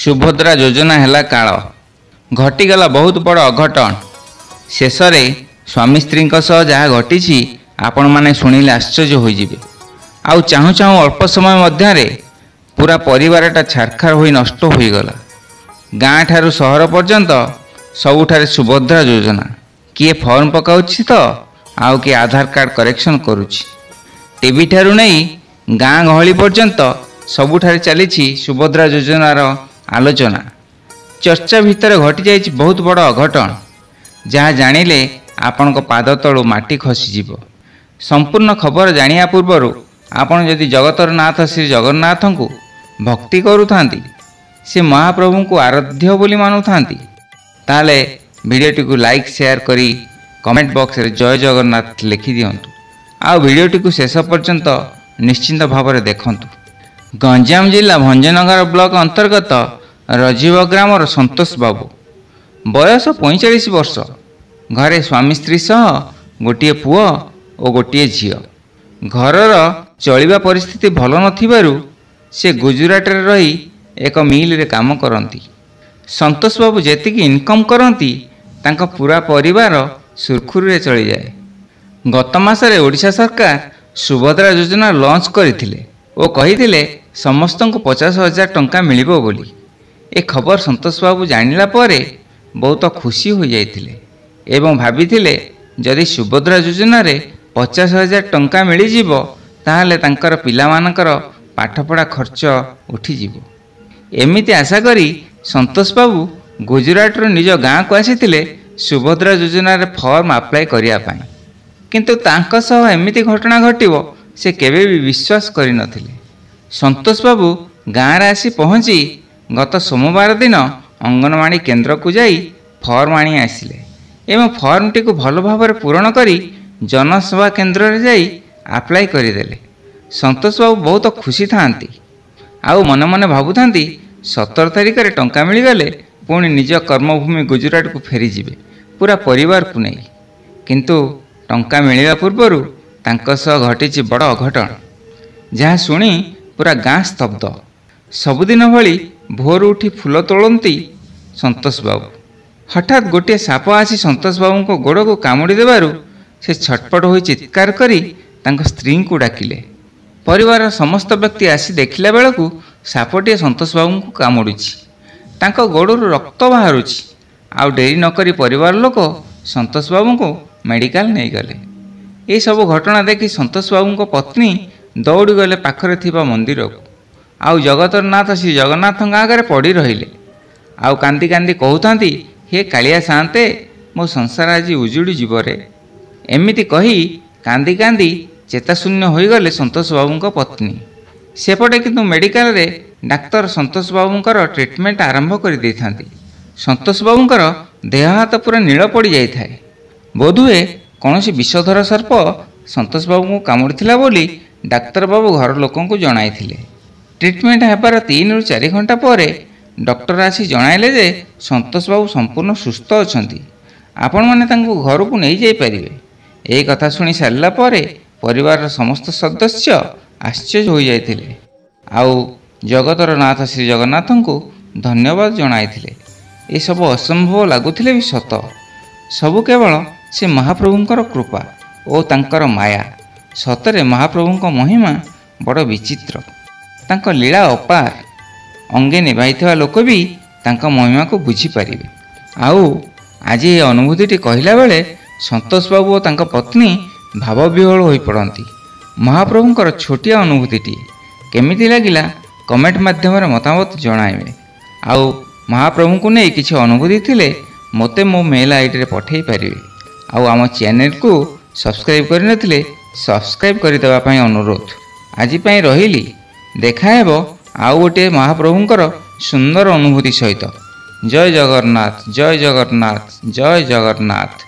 सुभद्रा योजना है काल घटीगला बहुत बड़ अघटन। शेष में स्वामी स्त्री जहाँ घटी आपण मैंने शुणिले आश्चर्य होइजिबे। आउ चाहू चाहू अल्प समय मध्य पूरा परिवारटा छारखार हो नष्ट होईगला। गाँ ठारू सहर पर्यंत सबुठारे सुभद्रा योजना किए फॉर्म पकाउछि तो आउ किए आधार कार्ड करेक्शन करुछि। टीवी ठारू नहीं गाँ गहली पर्यंत सबुठारे चली सुभद्रा योजनार आलोचना। चर्चा भितर घटी जाइछि बहुत बड़ अघटन जहाँ जानिले आपणक पाद तलु माटी खसीजिब। संपूर्ण खबर जानिया पूर्वरु आपण यदि जगतर नाथ श्री जगन्नाथ को भक्ति करुथांती, से महाप्रभु को आराध्य बोली मानुथांती, ताले वीडियोटी को लाइक शेयर करी कमेंट बॉक्स रे जय जगन्नाथ लिखि दियंतु। आ वीडियोटी को शेष पर्यंत निश्चिंत भाव में देखंतु। गंजाम जिला भंजनगर ब्लॉक अंतर्गत रजीव ग्रामर संतोष बाबू बयस 45 वर्ष। घरे स्वामी स्त्री सह गोटे पुओ और गोटे झील। घरर चलिबा परिस्थिति भल नथिबारु से गुजरात रे रही एक मिल रे काम करती। संतोष बाबू जेतिकी इनकम करती तांका पूरा परिवार सुरखुरु रे चली जाए। गत मासरे ओडिशा सरकार सुभद्रा योजना लॉन्च करथिले और कहिथिले समस्तंको 50,000 टंका मिलिबो बोली। ए खबर संतोष बाबू जानिला परे बहुत खुशी हो जाइथिले एवं भाबिथिले जदि सुभद्रा योजना रे 50,000 टंका मिली जिवो ताहाले तांकर पिलामानकर पाठपढ़ा खर्च उठिजिवो। एमिति आशा करी संतोष बाबू गुजरात रो निज गाँ को आसीथिले सुभद्रा योजना रे फॉर्म अप्लाई करिया पाई। किंतु तांका सह एमिति घटना घटिवो से केबे भी विश्वास करि नथिले। संतोष बाबू गाँ रे आसी पहुँची गत सोमवार दिन अंगनवाड़ी केन्द्र को जाई फॉर्म आनी आसिले एवं फॉर्मटी को भल भाव पूरण करी जनसेवा केन्द्र रे जाई अप्लाई करदेले। संतोष बाबू बहुत खुशी थांती। आउ मन मन भाबुथांती 17 तारिख रे टंका मिलगले पुणी निज कर्मभूमि गुजरात को फेरी जिबे पूरा परिवार को नहीं। किंतु टंका मिलवा पूर्वरु तांका सह घटिछि बड़ अघटन जहाँ शुणी पूरा गाँ स्तब्ध। सबुदिन भली भोर उठी फूल तोड़ती संतोष बाबू। हठात गोटे साप आसी संतोष बाबू को गोड़ को कामुड़ी देबारु से छटपट हो चित्कार करी तांको स्त्री को डाकिले। परिवार समस्त व्यक्ति आसी देखिला बेलू सापटे संतोष बाबू को कामुड़ुछि। तांको गोड़रू रक्त बाहरुछि। आउ डेरी नकरी परिवार लोक संतोष बाबू को मेडिकल नहीं गले। ये सब घटना देखी संतोष बाबू को पत्नी दौड़ी गले पाखरे थिबा मंदिर को। आउ जगतर नाथ श्री जगन्नाथ आगे पड़ी रहिले। आउ कांदी कांदी कहउथांती, हे कालिया शांते मो संसार आज उजुड़ी जीवरे। एमिति कही कांदी कांदी चेताशून्य होईगले संतोष बाबू पत्नी। सेपटे किंतु मेडिकल रे डाक्तर संतोष बाबूंकर ट्रिटमेंट आरंभ कर दै थांती। संतोष बाबूंकर देह हाथ पूरा नील पड़ जाए। बोधुए कौनसी विषधर सर्प संतोष बाबू को कामुड़िथिला बोली डाक्तर बाबू घर लोकों को जणाइथिले। ट्रिटमेंट हेबार 3 ରୁ 4 घंटा पर डॉक्टर आसी जणाइले जे संतोष बाबू संपूर्ण सुस्थ अछंती, आपण माने तांको घर को नहीं जाई परिबे। एही कथा सुनी सारला परे परिवार समस्त सदस्य आश्चर्य हो जाइथिले। आउ जगतर नाथ श्री जगन्नाथ को धन्यवाद जणाइथिले। ए सब असंभव लागुथिले भी सत, सबु केवल से महाप्रभुंकर कृपा और तांकर माया। सतरे महाप्रभुंक महिमा बड़ विचित्र, तांको लीला अपार। अंगे निभाइथिबा लोक भी तांको महिमा को बुझी पारिबे। आउ आज ये अनुभूति कहला बेले संतोष बाबू और तांको पत्नी भावविह्वल हो पड़ती। महाप्रभुंकर छोटिया अनुभूति केमिति लागिला कमेंट माध्यम मतामत जणाइबे। आउ महाप्रभु को नहीं किसी अनुभूति थिले मते मो मेल आईडी रे पठेई पारिबे। आउ आम चैनल को सब्सक्राइब करनथिले सब्सक्राइब करदेवा पई अनुरोध। आज पई रहिली, देखा हेबो आउ गोटे महाप्रभुंकर सुंदर अनुभूति सहित। जय जगन्नाथ, जय जगन्नाथ, जय जगन्नाथ।